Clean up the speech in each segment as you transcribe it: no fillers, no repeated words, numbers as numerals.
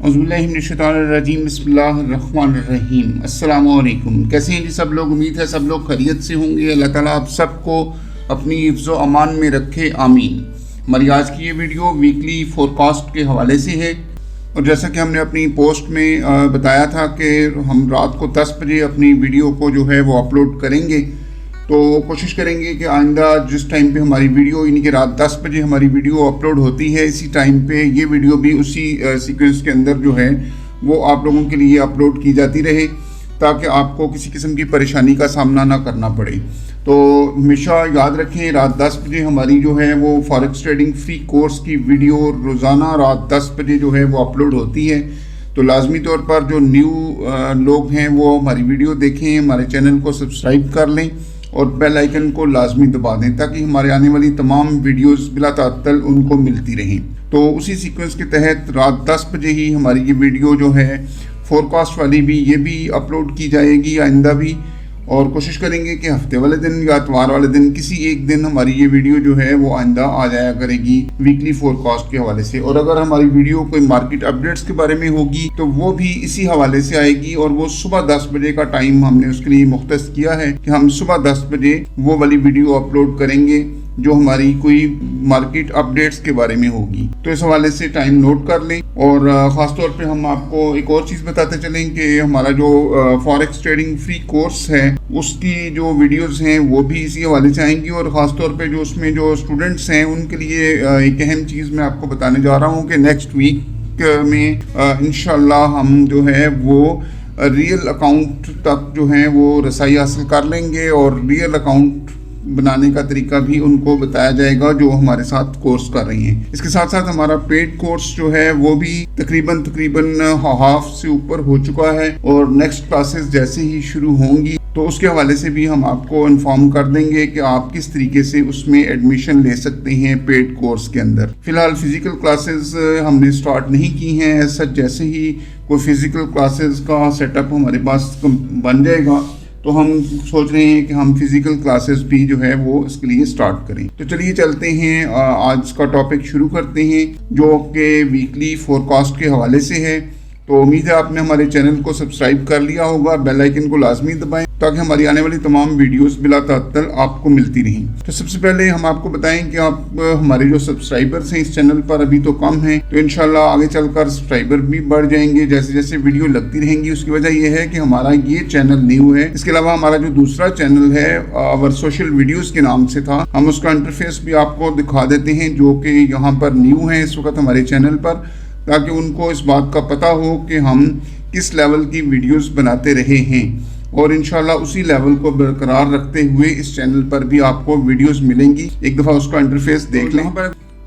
औज़ुबिल्लाहिमिनश्शैतानिर्रजीम बिस्मिल्लाहिर्रहमानिर्रहीम। अस्सलामु अलैकुम। कैसे हैं जी सब लोग? उम्मीद है सब लोग खैरियत से होंगे। अल्लाह ताला आप सबको अपनी हिफ्ज़ व अमान में रखे, आमीन। हमारी आज की ये वीडियो वीकली फोरकास्ट के हवाले से है, और जैसा कि हमने अपनी पोस्ट में बताया था कि हम रात को 10 बजे अपनी वीडियो को जो है वो अपलोड करेंगे, तो कोशिश करेंगे कि आइंदा जिस टाइम पे हमारी वीडियो यानी कि रात 10 बजे हमारी वीडियो अपलोड होती है, इसी टाइम पे ये वीडियो भी उसी सीक्वेंस के अंदर जो है वो आप लोगों के लिए अपलोड की जाती रहे, ताकि आपको किसी किस्म की परेशानी का सामना ना करना पड़े। तो हमेशा याद रखें, रात 10 बजे हमारी जो है वो फॉरेक्स ट्रेडिंग फ्री कोर्स की वीडियो रोज़ाना रात 10 बजे जो है वो अपलोड होती है। तो लाजमी तौर पर जो न्यू लोग हैं वो हमारी वीडियो देखें, हमारे चैनल को सब्सक्राइब कर लें और बेल आइकन को लाजमी दबा दें, ताकि हमारे आने वाली तमाम वीडियोस बिला तात्तल उनको मिलती रहें। तो उसी सीक्वेंस के तहत रात 10 बजे ही हमारी ये वीडियो जो है फोरकास्ट वाली भी ये भी अपलोड की जाएगी आइंदा भी, और कोशिश करेंगे कि हफ्ते वाले दिन या इतवार वाले दिन किसी एक दिन हमारी ये वीडियो जो है वो आइंदा आ जाया करेगी वीकली फोरकास्ट के हवाले से। और अगर हमारी वीडियो कोई मार्केट अपडेट्स के बारे में होगी तो वो भी इसी हवाले से आएगी, और वो सुबह 10 बजे का टाइम हमने उसके लिए मुख्तस किया है कि हम सुबह 10 बजे वो वाली वीडियो अपलोड करेंगे जो हमारी कोई मार्केट अपडेट्स के बारे में होगी। तो इस हवाले से टाइम नोट कर लें। और ख़ास तौर पे हम आपको एक और चीज़ बताते चलें कि हमारा जो फॉरेक्स ट्रेडिंग फ्री कोर्स है उसकी जो वीडियोस हैं वो भी इसी हवाले से आएंगी, और ख़ास तौर पे जो उसमें जो स्टूडेंट्स हैं उनके लिए एक अहम चीज़ मैं आपको बताने जा रहा हूँ कि नेक्स्ट वीक में इंशाल्लाह हम जो है वो रियल अकाउंट तक जो है वो रसाई हासिल कर लेंगे, और रियल अकाउंट बनाने का तरीका भी उनको बताया जाएगा जो हमारे साथ कोर्स कर रही हैं। इसके साथ साथ हमारा पेड कोर्स जो है वो भी तकरीबन हाफ से ऊपर हो चुका है, और नेक्स्ट क्लासेस जैसे ही शुरू होंगी तो उसके हवाले से भी हम आपको इन्फॉर्म कर देंगे कि आप किस तरीके से उसमें एडमिशन ले सकते हैं पेड कोर्स के अंदर। फिलहाल फिजिकल क्लासेस हमने स्टार्ट नहीं की हैं। सच जैसे ही कोई फिजिकल क्लासेस का सेटअप हमारे पास बन जाएगा तो हम सोच रहे हैं कि हम फिजिकल क्लासेस भी जो है वो इसके लिए स्टार्ट करें। तो चलिए चलते हैं, आज का टॉपिक शुरू करते हैं जो कि वीकली फोरकास्ट के हवाले से है। तो उम्मीद है आपने हमारे चैनल को सब्सक्राइब कर लिया होगा, बेल आइकन को लाजमी दबाएं ताकि हमारी आने वाली तमाम वीडियोस बिला तात्तल आपको मिलती रहें। तो सबसे पहले हम आपको बताएं कि आप हमारे जो सब्सक्राइबर्स हैं इस चैनल पर अभी तो कम हैं, तो इंशाल्लाह आगे चलकर सब्सक्राइबर भी बढ़ जाएंगे जैसे जैसे वीडियो लगती रहेंगी। उसकी वजह यह है कि हमारा ये चैनल न्यू है। इसके अलावा हमारा जो दूसरा चैनल है अवर सोशल वीडियोज़ के नाम से था, हम उसका इंटरफेस भी आपको दिखा देते हैं जो कि यहाँ पर न्यू है इस वक्त हमारे चैनल पर, ताकि उनको इस बात का पता हो कि हम किस लेवल की वीडियोस बनाते रहे हैं, और इंशाल्लाह उसी लेवल को बरकरार रखते हुए इस चैनल पर भी आपको वीडियोस मिलेंगी। एक दफ़ा उसका इंटरफेस देख लें।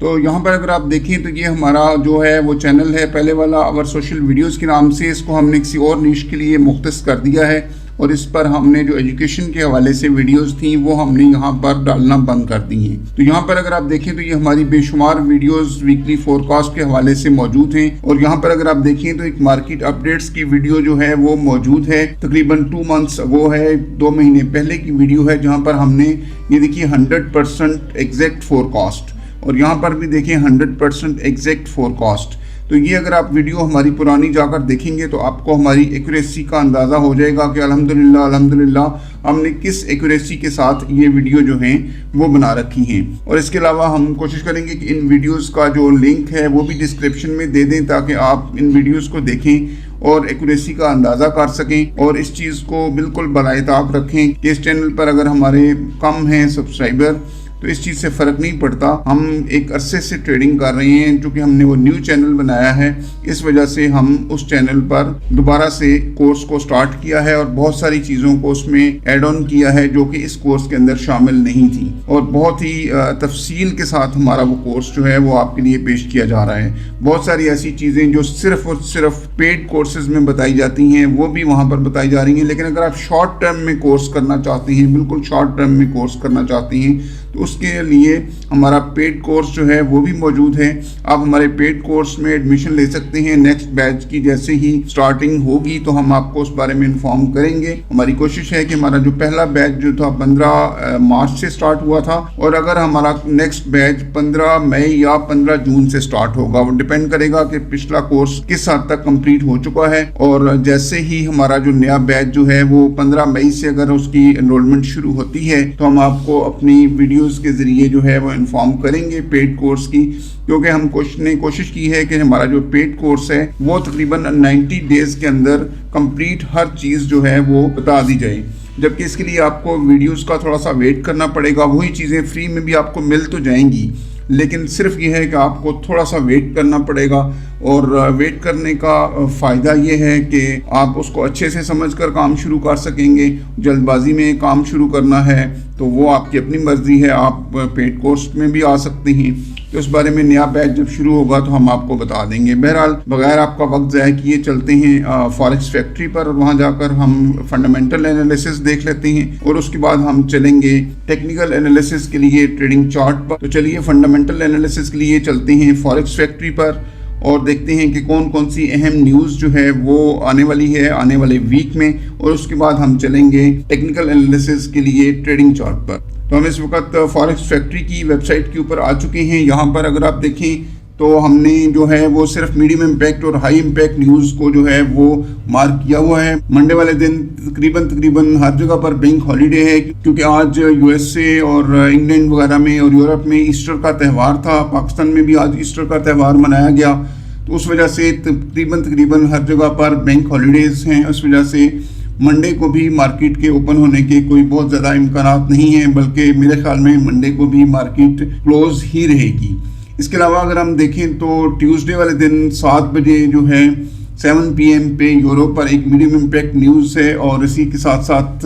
तो यहाँ पर अगर आप देखें तो ये हमारा जो है वो चैनल है पहले वाला अवर सोशल वीडियोस के नाम से। इसको हमने किसी और निश के लिए मुख्तस कर दिया है, और इस पर हमने जो एजुकेशन के हवाले से वीडियोस थी वो हमने यहाँ पर डालना बंद कर दी हैं। तो यहाँ पर अगर आप देखें तो ये हमारी बेशुमार वीडियोस वीकली फोरकास्ट के हवाले से मौजूद हैं, और यहाँ पर अगर आप देखें तो एक मार्केट अपडेट्स की वीडियो जो है वो मौजूद है, तकरीबन 2 मंथ्स वो है 2 महीने पहले की वीडियो है, जहाँ पर हमने ये देखिए 100% एग्जैक्ट फोरकास्ट, और यहाँ पर भी देखिए 100% एग्जैक्ट फोरकास्ट। तो ये अगर आप वीडियो हमारी पुरानी जाकर देखेंगे तो आपको हमारी एक्यूरेसी का अंदाज़ा हो जाएगा कि अल्हम्दुलिल्लाह हमने किस एक्यूरेसी के साथ ये वीडियो जो हैं वो बना रखी हैं। और इसके अलावा हम कोशिश करेंगे कि इन वीडियोस का जो लिंक है वो भी डिस्क्रिप्शन में दे दें, ताकि आप इन वीडियोस को देखें और एक्यूरेसी का अंदाज़ा कर सकें, और इस चीज़ को बिल्कुल बराए ताक रखें कि इस चैनल पर अगर हमारे कम हैं सब्सक्राइबर तो इस चीज़ से फ़र्क नहीं पड़ता। हम एक अरसे से ट्रेडिंग कर रहे हैं, चूँकि हमने वो न्यू चैनल बनाया है, इस वजह से हम उस चैनल पर दोबारा से कोर्स को स्टार्ट किया है, और बहुत सारी चीज़ों को उसमें ऐड ऑन किया है जो कि इस कोर्स के अंदर शामिल नहीं थी, और बहुत ही तफसील के साथ हमारा वो कोर्स जो है वो आपके लिए पेश किया जा रहा है। बहुत सारी ऐसी चीज़ें जो सिर्फ और सिर्फ पेड कोर्सेज में बताई जाती हैं वो भी वहाँ पर बताई जा रही हैं, लेकिन अगर आप शॉर्ट टर्म में कोर्स करना चाहते हैं, बिल्कुल शॉर्ट टर्म में कोर्स करना चाहते हैं, تو اس کے لیے ہمارا پیڈ کورس جو ہے وہ بھی موجود ہے. آپ ہمارے پیڈ کورس میں ایڈمیشن لے سکتے ہیں. نیکسٹ بیچ کی جیسے ہی سٹارٹنگ ہوگی تو ہم آپ کو اس بارے میں انفارم کریں گے. ہماری کوشش ہے کہ ہمارا جو پہلا بیچ جو تھا 15 مارچ سے سٹارٹ ہوا تھا، اور اگر ہمارا نیکسٹ بیچ 15 مئی یا 15 جون سے سٹارٹ ہوگا، وہ ڈیپینڈ کرے گا کہ پچھلا کورس کس حد تک کمپلیٹ ہو چکا ہے. اور جیسے ہی ہمارا جو نیا بیچ جو ہے وہ 15 مئی سے اگر اس کی انرولمنٹ شروع ہوتی ہے تو ہم آپ کو اپنی ویڈیوز کے ذریعے جو ہے وہ انفارم کریں گے پیڈ کورس کی، کیونکہ ہم نے کوشش کی ہے کہ ہمارا جو پیڈ کورس ہے وہ تقریباً 90 ڈیز کے اندر کمپلیٹ ہر چیز جو ہے وہ بتا دی جائے. جبکہ اس کے لیے آپ کو ویڈیوز کا تھوڑا سا ویٹ کرنا پڑے گا. وہی چیزیں فری میں بھی آپ کو مل تو جائیں گی، لیکن صرف یہ ہے کہ آپ کو تھوڑا سا ویٹ کرنا پڑے گا. اور ویٹ کرنے کا فائدہ یہ ہے کہ آپ اس کو اچھے سے سمجھ کر کام شروع کر سکیں گے. جلد بازی میں کام شروع کرنا ہے تو وہ آپ کی اپنی مرضی ہے، آپ پیڈ کورس میں بھی آ سکتے ہیں. تو اس بارے میں نیا بیچ جب شروع ہوگا تو ہم آپ کو بتا دیں گے. بہرحال بغیر آپ کا وقت ضائع کیے چلتے ہیں فارکس فیکٹری پر، اور وہاں جا کر ہم فنڈامنٹل انالیسس دیکھ لیتے ہیں، اور اس کے بعد ہم چلیں گے ٹیکنیکل انالیسس کے لیے ٹریڈنگ چارٹ پر. تو چلیے فنڈامنٹل انالیسس کے لیے چلتے ہیں فارکس فیکٹری پر اور دیکھتے ہیں کہ کون کون سی اہم نیوز جو ہے وہ آنے والی ہے آنے والے ویک میں، اور اس کے بعد ہم چلیں گے ٹیکنیکل انالیسس کے لیے ٹریڈنگ چارٹ پر. تو ہم اس وقت فارکس فیکٹری کی ویب سائٹ کے اوپر آ چکے ہیں. یہاں پر اگر آپ دیکھیں تو ہم نے جو ہے وہ صرف میڈیم امپیکٹ اور ہائی امپیکٹ نیوز کو جو ہے وہ مارک کیا ہوا ہے. منڈے والے دن تقریباً ہر جگہ پر بینک ہالیڈے ہے، کیونکہ آج یو ایس اے اور انگلینڈ وغیرہ میں اور یورپ میں ایسٹر کا تہوار تھا. پاکستان میں بھی آج ایسٹر کا تہوار منایا گیا، تو اس وجہ سے تقریباً ہر جگہ پر بینک ہالیڈیز ہیں. اس وجہ سے منڈے کو بھی مارکیٹ کے اوپن ہونے کے کوئی بہت زیادہ امکانات نہیں ہیں، بلکہ میرے خیال میں منڈے کو بھی مارکیٹ کلوز ہی رہے گی. اس کے علاوہ اگر ہم دیکھیں تو ٹیوزڈے والے دن 7 بجے جو ہے 7 PM پہ یورو پر ایک میڈیم امپیکٹ نیوز ہے، اور اسی کے ساتھ ساتھ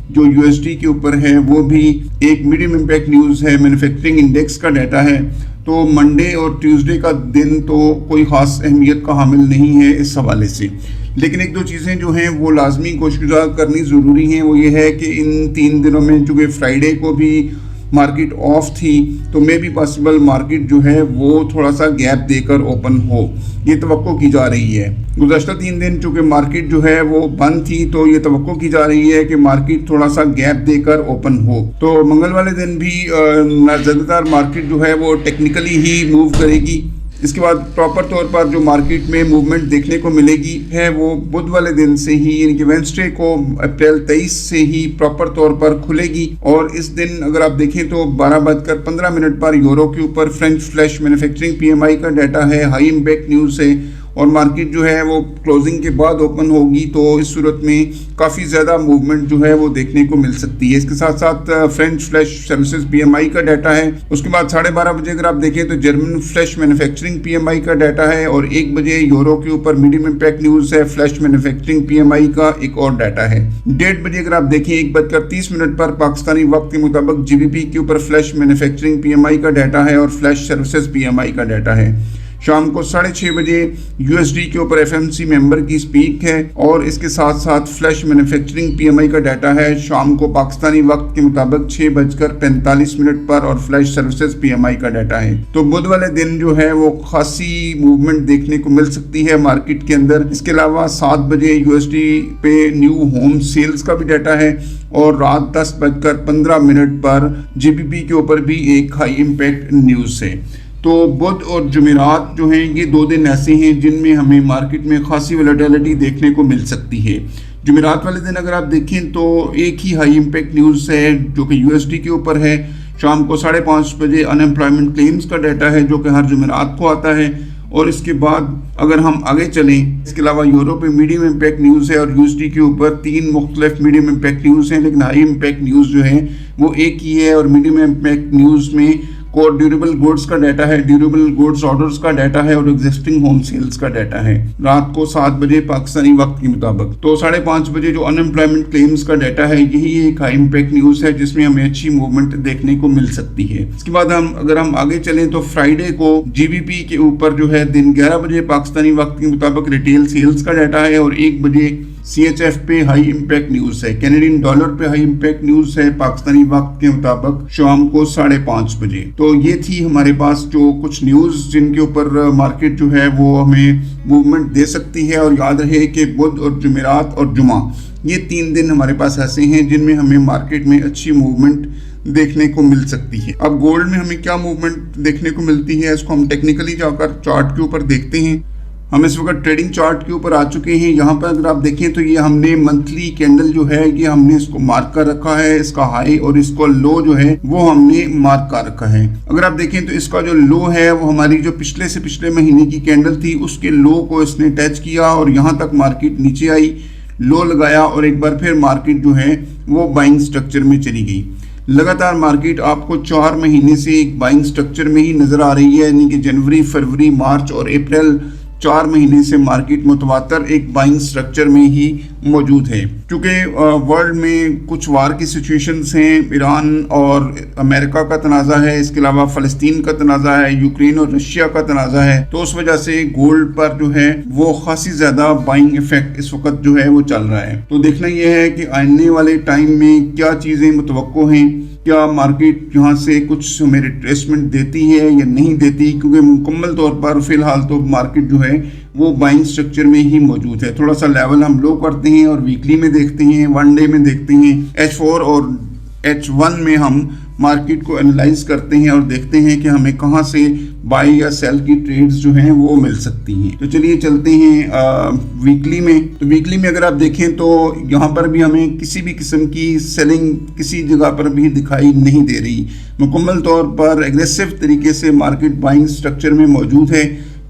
جو یو ایس ڈی کے اوپر ہے وہ بھی ایک میڈیم امپیکٹ نیوز ہے، مینوفیکچرنگ انڈیکس کا ڈیٹا ہے. تو منڈے اور ٹیوزڈے کا دن تو کوئی خاص اہمیت کا حامل نہیں ہے اس حوالے سے، لیکن ایک دو چیزیں جو ہیں وہ لازمی کوشش کرنی ضروری ہیں. وہ یہ ہے کہ ان 3 دنوں میں چونکہ فرائیڈے کو بھی مارکیٹ آف تھی تو میں بھی پاسبل مارکیٹ جو ہے وہ تھوڑا سا گیپ دے کر اوپن ہو، یہ توقع کی جا رہی ہے. گزشتہ 3 دن چونکہ مارکیٹ جو ہے وہ بند تھی تو یہ توقع کی جا رہی ہے کہ مارکیٹ تھوڑا سا گیپ دے کر اوپن ہو. تو منگل والے دن بھی زیادہ تر مارکیٹ جو ہے وہ ٹیکنیکلی ہی موو کرے گی. اس کے بعد پراپر طور پر جو مارکیٹ میں موومنٹ دیکھنے کو ملے گی ہے وہ بدھ والے دن سے ہی، یعنی کہ وینسڈے کو اپریل 23 سے ہی پراپر طور پر کھلے گی. اور اس دن اگر آپ دیکھیں تو 12:15 پر یورو کے اوپر فرینچ فلیش مینوفیکچرنگ PMI کا ڈیٹا ہے، ہائی امپیکٹ نیوز ہے، اور مارکیٹ جو ہے وہ کلوزنگ کے بعد اوپن ہوگی. تو اس صورت میں کافی زیادہ موومنٹ جو ہے وہ دیکھنے کو مل سکتی ہے. اس کے ساتھ ساتھ فرینچ فلیش سروسز PMI کا ڈیٹا ہے. اس کے بعد 12:30 بجے اگر آپ دیکھیں تو جرمن فلیش مینوفیکچرنگ PMI کا ڈیٹا ہے، اور 1 بجے یورو کے اوپر میڈیم امپیکٹ نیوز ہے، فلیش مینوفیکچرنگ PMI کا ایک اور ڈیٹا ہے. 1:30 بجے اگر آپ دیکھیں 1:30 پر پاکستانی وقت کے مطابق GBP کے اوپر فلیش مینوفیکچرنگ PMI کا ڈیٹا ہے اور فلیش سروسز PMI کا ڈیٹا ہے. شام کو 6:30 بجے USD کے اوپر FMC ممبر کی سپیک ہے، اور اس کے ساتھ ساتھ فلیش مینوفیکچرنگ PMI کا ڈیٹا ہے شام کو پاکستانی وقت کے مطابق 6:45 پر، اور فلیش سروسز PMI کا ڈیٹا ہے. تو بدھ والے دن جو ہے وہ خاصی موومنٹ دیکھنے کو مل سکتی ہے مارکیٹ کے اندر. اس کے علاوہ 7 بجے USD پہ نیو ہوم سیلز کا بھی ڈیٹا ہے، اور رات 10:15 پر GBP کے اوپر بھی ایک ہائی امپیکٹ نیوز ہے. تو بدھ اور جمعرات جو ہیں یہ 2 دن ایسے ہیں جن میں ہمیں مارکیٹ میں خاصی ویلیٹیلٹی دیکھنے کو مل سکتی ہے. جمعرات والے دن اگر آپ دیکھیں تو ایک ہی ہائی امپیکٹ نیوز ہے جو کہ USD کے اوپر ہے. شام کو 5:30 بجے ان امپلائمنٹ کلیمز کا ڈیٹا ہے جو کہ ہر جمعرات کو آتا ہے. اور اس کے بعد اگر ہم آگے چلیں، اس کے علاوہ یورو پہ میڈیم امپیکٹ نیوز ہے، اور USD کے اوپر 3 مختلف میڈیم امپیکٹ نیوز ہیں، لیکن ہائی امپیکٹ نیوز جو ہے وہ ایک ہی ہے. اور میڈیم امپیکٹ نیوز میں ڈیوریبل گوڈز کا ڈیٹا ہے، ڈیوریبل گوڈز آرڈرز کا ڈیٹا ہے، اور ایگزسٹنگ ہوم سیلز کا ڈیٹا ہے رات کو 7 بجے پاکستانی وقت کے مطابق. تو 5:30 بجے جو ان امپلائمنٹ کلیمز کا ڈیٹا ہے یہی ایک ہائی امپیکٹ نیوز ہے جس میں ہمیں اچھی موومنٹ دیکھنے کو مل سکتی ہے. اس کے بعد اگر ہم آگے چلیں تو فرائیڈے کو GBP کے اوپر جو ہے دن 11 بجے پاکستانی وقت کے مطابق ریٹیل سیلز کا ڈیٹا ہے، اور 1 بجے CHF पे हाई इम्पैक्ट न्यूज है, कैनेडियन डॉलर पे हाई इम्पैक्ट न्यूज है पाकिस्तानी वक्त के मुताबिक शाम को 5:30 बजे। तो ये थी हमारे पास जो कुछ न्यूज जिनके ऊपर मार्केट जो है वो हमें मूवमेंट दे सकती है। और याद रहे कि बुध और जुमेरात और जुमा ये 3 दिन हमारे पास ऐसे हैं जिनमें हमें मार्केट में अच्छी मूवमेंट देखने को मिल सकती है। अब गोल्ड में हमें क्या मूवमेंट देखने को मिलती है, इसको हम टेक्निकली जाकर चार्ट के ऊपर देखते हैं। हम इस वक्त ट्रेडिंग चार्ट के ऊपर आ चुके हैं। यहाँ पर अगर आप देखें तो ये हमने मंथली कैंडल जो है ये हमने इसको मार्क कर रखा है, इसका हाई और इसको लो जो है वो हमने मार्क कर रखा है। अगर आप देखें तो इसका जो लो है वो हमारी जो पिछले से पिछले महीने की कैंडल थी उसके लो को इसने टच किया और यहाँ तक मार्केट नीचे आई, लो लगाया और एक बार फिर मार्केट जो है वो बाइंग स्ट्रक्चर में चली गई। लगातार मार्केट आपको 4 महीने से एक बाइंग स्ट्रक्चर में ही नजर आ रही है, यानी कि जनवरी, फरवरी, मार्च और अप्रैल 4 महीने से मार्केट मुतवातर एक बाइंग स्ट्रक्चर में ही मौजूद है। क्योंकि वर्ल्ड में कुछ वार की सिचुएशंस हैं, ईरान और अमेरिका का तनाज़ा है, इसके अलावा फ़लस्तीन का तनाज़ा है, यूक्रेन और रशिया का तनाज़ा है, तो उस वजह से गोल्ड पर जो है वो खासी ज़्यादा बाइंग इफेक्ट इस वक्त जो है वो चल रहा है। तो देखना यह है कि आने वाले टाइम में क्या चीज़ें मुतवक्को हैं, क्या मार्केट यहाँ से कुछ हमें रिट्रेसमेंट देती है या नहीं देती, क्योंकि मुकम्मल तौर पर फिलहाल तो मार्केट जो है वो बाइंग स्ट्रक्चर में ही मौजूद है। थोड़ा सा लेवल हम लो करते हैं और वीकली में देखते हैं, 1 डे में देखते हैं, H4 और H1 में हम मार्केट को एनालाइज करते हैं और देखते हैं कि हमें कहां से बाई या सेल की ट्रेड्स जो हैं वो मिल सकती हैं। तो चलिए चलते हैं वीकली में। तो वीकली में अगर आप देखें तो यहाँ पर भी हमें किसी भी किस्म की सेलिंग किसी जगह पर भी दिखाई नहीं दे रही। मुकम्मल तौर पर एग्रेसिव तरीके से मार्केट बाइंग स्ट्रक्चर में मौजूद है।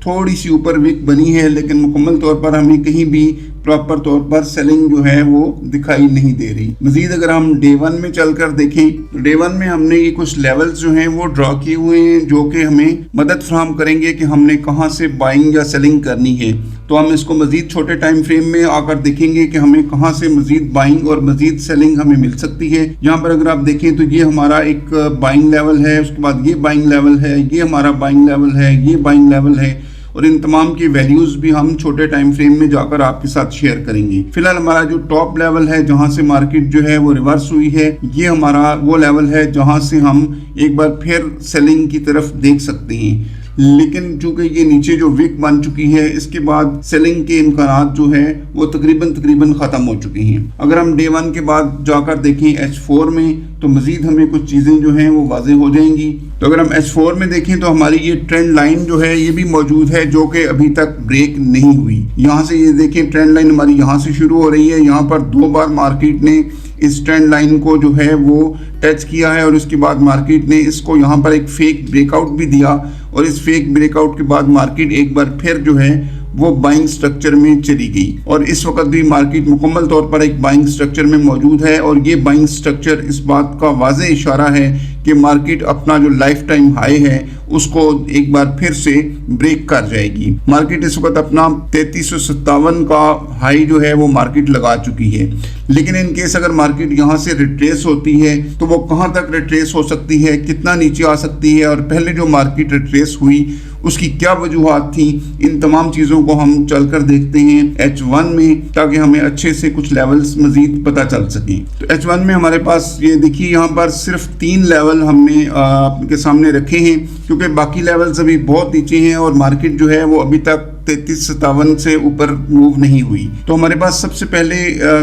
थोड़ी सी ऊपर विक बनी है लेकिन मुकम्मल तौर पर हमें कहीं भी प्रॉपर तौर पर सेलिंग जो है वो दिखाई नहीं दे रही। मजीद अगर हम डे 1 में चलकर देखें तो डे 1 में हमने ये कुछ लेवल्स जो हैं वो ड्रॉ किए हुए हैं जो कि हमें मदद फराहम करेंगे कि हमने कहां से बाइंग या सेलिंग करनी है। तो हम इसको मजीद छोटे टाइम फ्रेम में आकर देखेंगे कि हमें कहां से मजीद बाइंग और मजीद सेलिंग हमें मिल सकती है। यहाँ पर अगर आप देखें तो ये हमारा एक बाइंग लेवल है, उसके बाद ये बाइंग लेवल है, ये हमारा बाइंग लेवल है, ये बाइंग लेवल है और इन तमाम की वैल्यूज भी हम छोटे टाइम फ्रेम में जाकर आपके साथ शेयर करेंगे। फिलहाल हमारा जो टॉप लेवल है जहां से मार्केट जो है वो रिवर्स हुई है, ये हमारा वो लेवल है जहां से हम एक बार फिर सेलिंग की तरफ देख सकते हैं। लेकिन चूंकि ये नीचे जो विक बन चुकी है इसके बाद सेलिंग के इम्कानात जो है वो तकरीबन ख़त्म हो चुके हैं। अगर हम डे 1 के बाद जाकर देखें H4 में तो मजीद हमें कुछ चीज़ें जो हैं वो वाज़ेह हो जाएंगी। तो अगर हम H4 में देखें तो हमारी ये ट्रेंड लाइन जो है ये भी मौजूद है जो कि अभी तक ब्रेक नहीं हुई। यहाँ से ये देखें ट्रेंड लाइन हमारी यहाँ से शुरू हो रही है, यहाँ पर 2 बार मार्केट ने इस ट्रेंड लाइन को जो है वो टच किया है और उसके बाद मार्केट ने इसको यहाँ पर एक फेक ब्रेकआउट भी दिया और इस फेक ब्रेकआउट के बाद मार्केट एक बार फिर जो है वो बाइंग स्ट्रक्चर में चली गई और इस वक्त भी मार्केट मुकम्मल तौर पर एक बाइंग स्ट्रक्चर में मौजूद है। और ये बाइंग स्ट्रक्चर इस बात का वाज़ेह इशारा है कि मार्केट अपना जो लाइफ टाइम हाई है उसको एक बार फिर से ब्रेक कर जाएगी। मार्केट इस वक्त अपना 3357 का हाई जो है वो मार्केट लगा चुकी है। लेकिन इन केस अगर मार्केट यहाँ से रिट्रेस होती है तो वो कहाँ तक रिट्रेस हो सकती है, कितना नीचे आ सकती है और पहले जो मार्केट रिट्रेस हुई उसकी क्या वजूहात थी, इन तमाम चीज़ों को हम चलकर देखते हैं H1 में ताकि हमें अच्छे से कुछ लेवल्स मजीद पता चल सकें। तो H1 में हमारे पास ये देखिए यहाँ पर सिर्फ 3 लेवल हमने आपके सामने रखे हैं क्योंकि बाकी लेवल्स अभी बहुत नीचे हैं और मार्केट जो है वो अभी तक 3357 से ऊपर मूव नहीं हुई। तो हमारे पास सबसे पहले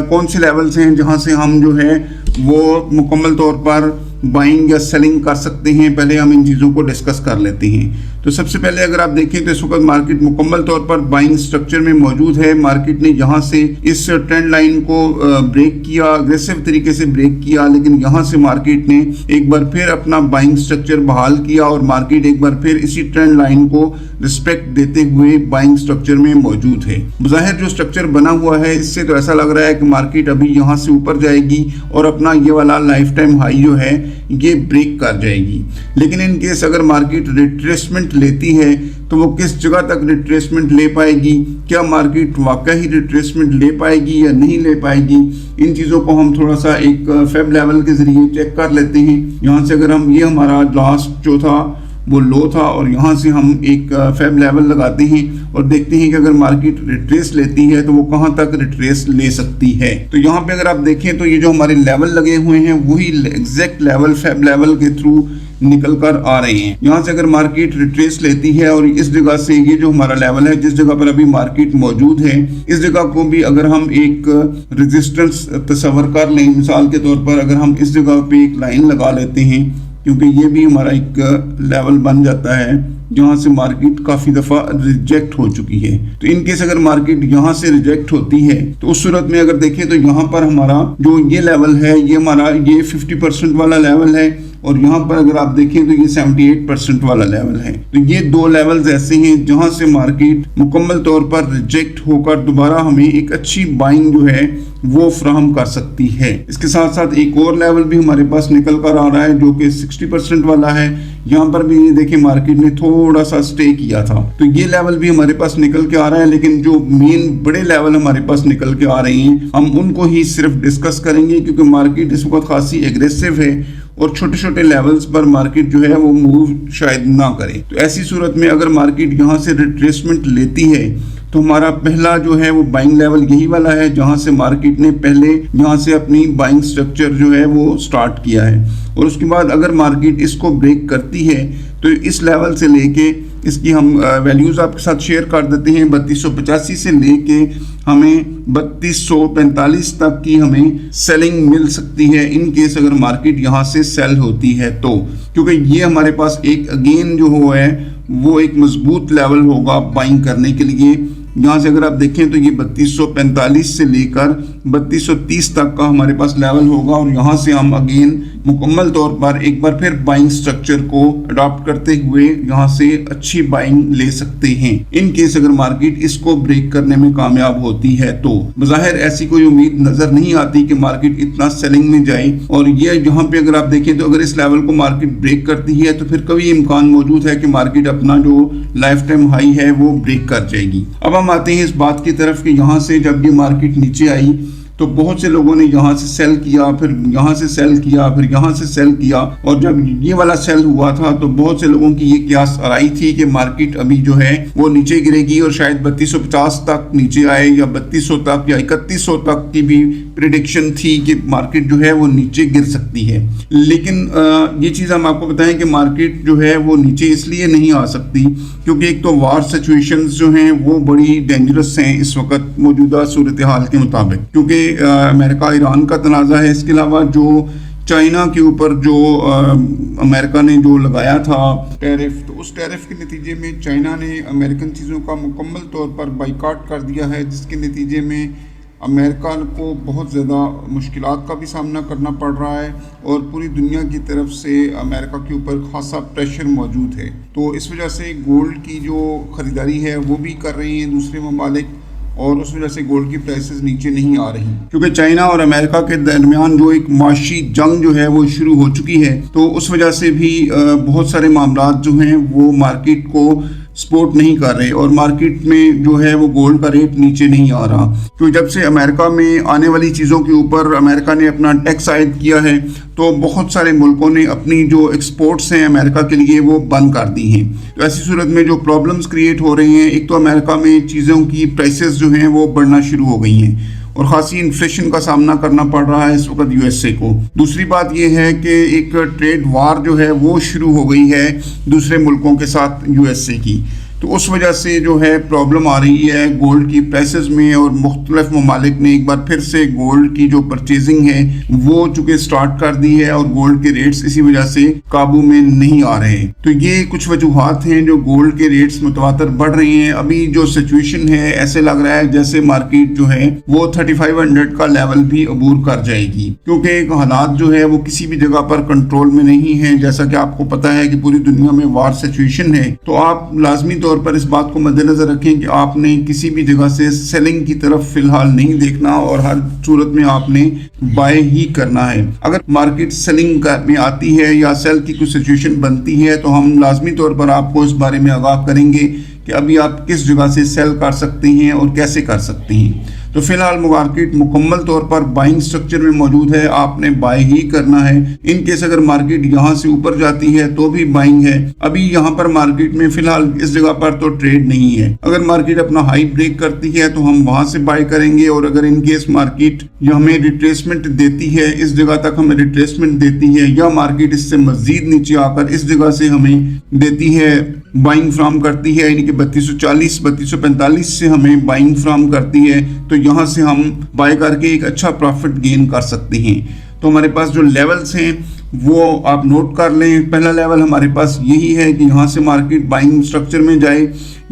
कौन से लेवल्स हैं जहां से हम जो है वो मुकम्मल तौर पर बाइंग या सेलिंग कर सकते हैं, पहले हम इन चीज़ों को डिस्कस कर लेते हैं। तो सबसे पहले अगर आप देखें तो इस वक्त मार्केट मुकम्मल तौर पर बाइंग स्ट्रक्चर में मौजूद है। मार्केट ने यहाँ से इस ट्रेंड लाइन को ब्रेक किया, अग्रेसिव तरीके से ब्रेक किया, लेकिन यहाँ से मार्केट ने एक बार फिर अपना बाइंग स्ट्रक्चर बहाल किया और मार्केट एक बार फिर इसी ट्रेंड लाइन को रिस्पेक्ट देते हुए बाइंग स्ट्रक्चर में मौजूद है। बज़ाहिर जो स्ट्रक्चर बना हुआ है इससे तो ऐसा लग रहा है कि मार्केट अभी यहाँ से ऊपर जाएगी और अपना ये वाला लाइफ टाइम हाई जो है ये ब्रेक कर जाएगी। लेकिन इन केस अगर मार्केट रिट्रेसमेंट लेती है तो वो किस जगह तक रिट्रेसमेंट ले पाएगी, क्या मार्केट वाकई रिट्रेसमेंट ले पाएगी या नहीं ले पाएगी, इन चीज़ों को हम थोड़ा सा एक फेब लेवल के ज़रिए चेक कर लेते हैं। यहाँ से अगर हम ये हमारा लास्ट जो था वो लो था, और यहाँ से हम एक फैब लेवल लगाते हैं और देखते हैं कि अगर मार्केट रिट्रेस लेती है तो वो कहाँ तक रिट्रेस ले सकती है। तो यहाँ पे अगर आप देखें तो ये जो हमारे लेवल लगे हुए हैं वही एग्जैक्ट लेवल फैब लेवल के थ्रू निकल कर आ रहे हैं। यहाँ से अगर मार्केट रिट्रेस लेती है और इस जगह से ये जो हमारा लेवल है जिस जगह पर अभी मार्केट मौजूद है, इस जगह को भी अगर हम एक रेजिस्टेंस तस्वर कर लें, मिसाल के तौर पर अगर हम इस जगह पे एक लाइन लगा लेते हैं, क्योंकि ये भी हमारा एक लेवल बन जाता है जहाँ से मार्केट काफ़ी दफ़ा रिजेक्ट हो चुकी है। तो इन केस अगर मार्केट यहाँ से रिजेक्ट होती है तो उस सूरत में अगर देखें तो यहाँ पर हमारा जो ये लेवल है ये हमारा ये 50% वाला लेवल है, और यहाँ पर अगर आप देखें तो ये 78% वाला लेवल है। तो ये दो लेवल्स ऐसे हैं जहाँ से मार्केट मुकम्मल तौर पर रिजेक्ट होकर दोबारा हमें एक अच्छी बाइंग जो है वो फ्राहम कर सकती है। इसके साथ साथ एक और लेवल भी हमारे पास निकल कर आ रहा है जो कि 60% वाला है। यहाँ पर भी देखिए मार्केट ने थोड़ा सा स्टे किया था, तो ये लेवल भी हमारे पास निकल के आ रहा है। लेकिन जो मेन बड़े लेवल हमारे पास निकल के आ रहे हैं हम उनको ही सिर्फ डिस्कस करेंगे, क्योंकि मार्केट इस वक्त खासी एग्रेसिव है और छोटे छोटे लेवल्स पर मार्केट जो है वो मूव शायद ना करे। तो ऐसी सूरत में अगर मार्केट यहाँ से रिट्रेसमेंट लेती है तो हमारा पहला जो है वो बाइंग लेवल यही वाला है जहाँ से मार्केट ने पहले यहाँ से अपनी बाइंग स्ट्रक्चर जो है वो स्टार्ट किया है। और उसके बाद अगर मार्केट इसको ब्रेक करती है तो इस लेवल से लेके इसकी हम वैल्यूज़ आपके साथ शेयर कर देते हैं। 3285 से लेके हमें 3245 तक की हमें सेलिंग मिल सकती है इन केस अगर मार्केट यहाँ से सेल होती है तो, क्योंकि ये हमारे पास एक अगेन जो हो है वो एक मजबूत लेवल होगा बाइंग करने के लिए। यहाँ से अगर आप देखें तो ये 3245 से लेकर 3230 तक का हमारे पास लेवल होगा, और यहाँ से हम अगेन मुकम्मल तौर पर एक बार फिर बाइंग स्ट्रक्चर को अडॉप्ट करते हुए यहाँ से अच्छी बाइंग ले सकते हैं इन केस अगर मार्केट इसको ब्रेक करने में कामयाब होती है। तो बज़ाहिर ऐसी कोई उम्मीद नजर नहीं आती कि मार्केट इतना सेलिंग में जाए, और ये यहाँ पे अगर आप देखें तो अगर इस लेवल को मार्केट ब्रेक करती है तो फिर कभी इम्कान मौजूद है कि मार्केट अपना जो लाइफ टाइम हाई है वो ब्रेक कर जाएगी। अब हम आते हैं इस बात की तरफ कि यहाँ से जब ये मार्केट नीचे आई तो बहुत से लोगों ने यहाँ से सेल किया, फिर यहाँ से सेल किया, फिर यहाँ से सेल किया, और जब ये वाला सेल हुआ था तो बहुत से लोगों की ये क्यास आई थी कि मार्केट अभी जो है वो नीचे गिरेगी और शायद 3250 तक नीचे आए या 3200 तक या 3100 तक की भी प्रिडिक्शन थी कि मार्केट जो है वो नीचे गिर सकती है। लेकिन ये चीज़ हम आपको बताएं कि मार्केट जो है वो नीचे इसलिए नहीं आ सकती क्योंकि एक तो वार सिचुएशंस जो हैं वो बड़ी डेंजरस हैं इस वक्त मौजूदा सूरत हाल के मुताबिक, क्योंकि अमेरिका ईरान का तनाज़ा है। इसके अलावा जो चाइना के ऊपर जो अमेरिका ने जो लगाया था टैरिफ, तो उस टैरिफ के नतीजे में चाइना ने अमेरिकन चीज़ों का मुकम्मल तौर पर बाइकाट कर दिया है, जिसके नतीजे में अमेरिका को बहुत ज़्यादा मुश्किलात का भी सामना करना पड़ रहा है और पूरी दुनिया की तरफ से अमेरिका के ऊपर खासा प्रेशर मौजूद है। तो इस वजह से गोल्ड की जो ख़रीदारी है वो भी कर रही हैं दूसरे ममालिक, और उस वजह से गोल्ड की प्राइसेस नीचे नहीं आ रही, क्योंकि चाइना और अमेरिका के दरमियान जो एक माशी जंग जो है वो शुरू हो चुकी है। तो उस वजह से भी बहुत सारे मामलात जो हैं वो मार्केट को सपोर्ट नहीं कर रहे और मार्केट में जो है वो गोल्ड का रेट नीचे नहीं आ रहा, क्योंकि जब से अमेरिका में आने वाली चीज़ों के ऊपर अमेरिका ने अपना टैक्स आयद किया है तो बहुत सारे मुल्कों ने अपनी जो एक्सपोर्ट्स हैं अमेरिका के लिए वो बंद कर दी हैं। तो ऐसी सूरत में जो प्रॉब्लम्स क्रिएट हो रही हैं, एक तो अमेरिका में चीज़ों की प्राइसेस जो हैं वो बढ़ना शुरू हो गई हैं और ख़ासी इन्फ्लेशन का सामना करना पड़ रहा है इस वक्त यूएसए को। दूसरी बात यह है कि एक ट्रेड वार जो है वो शुरू हो गई है दूसरे मुल्कों के साथ यूएसए की, तो उस वजह से जो है प्रॉब्लम आ रही है गोल्ड की प्राइसेस में, और मुख्तलिफ ममालिक ने एक बार फिर से गोल्ड की जो परचेजिंग है वो चूँकि स्टार्ट कर दी है और गोल्ड के रेट्स इसी वजह से काबू में नहीं आ रहे। तो ये कुछ वजूहात हैं जो गोल्ड के रेट्स मुतवातर बढ़ रही हैं। अभी जो सिचुएशन है ऐसे लग रहा है जैसे मार्केट जो है वो 3500 का लेवल भी अबूर कर जाएगी, क्योंकि हालात जो है वो किसी भी जगह पर कंट्रोल में नहीं है। जैसा कि आपको पता है कि पूरी दुनिया में वार सिचुएशन है, तो आप लाजमी तौर पर इस बात को मद्देनजर रखें कि आपने किसी भी जगह से सेलिंग की तरफ फिलहाल नहीं देखना और हर सूरत में आपने बाय ही करना है। अगर मार्केट सेलिंग में आती है या सेल की कुछ सिचुएशन बनती है तो हम लाजमी तौर पर आपको इस बारे में आगाह करेंगे कि अभी आप किस जगह से सेल कर सकते हैं और कैसे कर सकते हैं। तो फिलहाल मार्केट मुकम्मल तौर पर बाइंग स्ट्रक्चर में मौजूद है, आपने बाय ही करना है। इन केस अगर मार्केट यहाँ से ऊपर जाती है तो भी बाइंग है। अभी यहाँ पर मार्केट में फिलहाल इस जगह पर तो ट्रेड नहीं है। अगर मार्केट अपना हाई ब्रेक करती है तो हम वहां से बाय करेंगे, और अगर इन केस मार्केट हमें रिट्रेसमेंट देती है, इस जगह तक हमें रिट्रेसमेंट देती है, या मार्केट इससे मजीद नीचे आकर इस जगह से हमें देती है, बाइंग फ्राम करती है, यानी कि 3240 3245 से हमें बाइंग फ्राम करती है, तो यहाँ से हम बाय करके एक अच्छा प्रॉफिट गेन कर सकते हैं। तो हमारे पास जो लेवल्स हैं वो आप नोट कर लें। पहला लेवल हमारे पास यही है कि यहाँ से मार्केट बाइंग स्ट्रक्चर में जाए।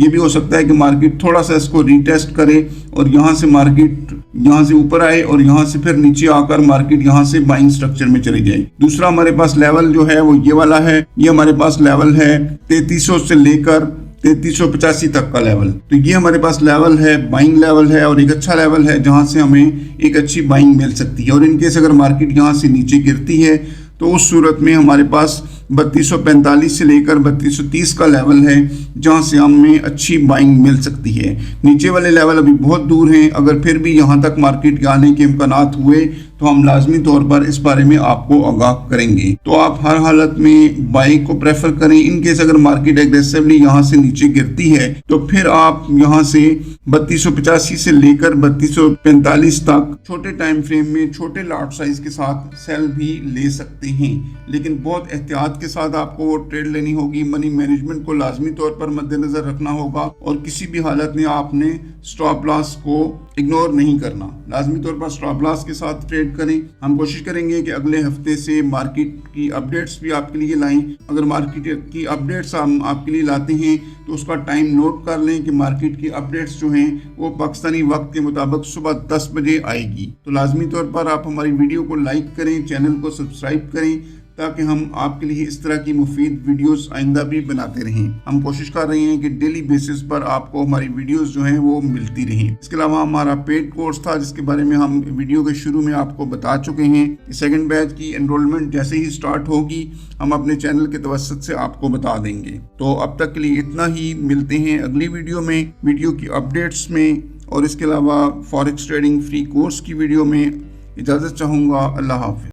ये भी हो सकता है कि मार्केट थोड़ा सा इसको रीटेस्ट करे और यहाँ से मार्केट यहाँ से ऊपर आए और यहाँ से फिर नीचे आकर मार्केट यहाँ से बाइंग स्ट्रक्चर में चली जाए। दूसरा हमारे पास लेवल जो है वो ये वाला है। ये हमारे पास लेवल है 3300 से लेकर 3385 तक का लेवल। तो ये हमारे पास लेवल है, बाइंग लेवल है, और एक अच्छा लेवल है जहां से हमें एक अच्छी बाइंग मिल सकती है। और इनकेस अगर मार्केट यहां से नीचे गिरती है तो उस सूरत में हमारे पास 3245 से लेकर 3230 का लेवल है जहां से हमें अच्छी बाइंग मिल सकती है। नीचे वाले लेवल अभी बहुत दूर हैं। अगर फिर भी यहां तक मार्केट के आने के इम्कानात हुए तो हम लाजमी तौर पर इस बारे में आपको आगाह करेंगे। तो आप हर हालत में बाई को प्रेफर करें। इन केस अगर मार्केट एग्रेसिवली यहाँ से नीचे गिरती है तो फिर आप यहाँ से 3285 से लेकर 3245 तक छोटे टाइम फ्रेम में छोटे लॉट साइज के साथ सेल भी ले सकते हैं, लेकिन बहुत एहतियात के साथ आपको वो ट्रेड लेनी होगी। मनी मैनेजमेंट को लाजमी तौर पर मद्देनजर रखना होगा और किसी भी हालत में आपने स्टॉप लॉस को इग्नोर नहीं करना। लाजमी तौर पर स्टॉप लॉस के साथ ट्रेड करें। हम कोशिश करेंगे कि अगले हफ्ते से मार्केट की अपडेट्स भी आपके लिए लाएं। अगर मार्केट की अपडेट्स हम आपके लिए लाते हैं तो उसका टाइम नोट कर लें कि मार्केट की अपडेट्स जो हैं वो पाकिस्तानी वक्त के मुताबिक सुबह 10 बजे आएगी। तो लाजमी तौर पर आप हमारी वीडियो को लाइक करें, चैनल को सब्सक्राइब करें, ताकि हम आपके लिए इस तरह की मुफीद वीडियोस आइंदा भी बनाते रहें। हम कोशिश कर रहे हैं कि डेली बेसिस पर आपको हमारी वीडियोस जो हैं वो मिलती रहें। इसके अलावा हमारा पेड कोर्स था जिसके बारे में हम वीडियो के शुरू में आपको बता चुके हैं। सेकंड बैच की एनरोलमेंट जैसे ही स्टार्ट होगी हम अपने चैनल के तवस्सुत से आपको बता देंगे। तो अब तक के लिए इतना ही। मिलते हैं अगली वीडियो में, वीडियो की अपडेट्स में, और इसके अलावा फॉरेक्स ट्रेडिंग फ्री कोर्स की वीडियो में। इजाज़त चाहूँगा। अल्लाह हाफ़िज़।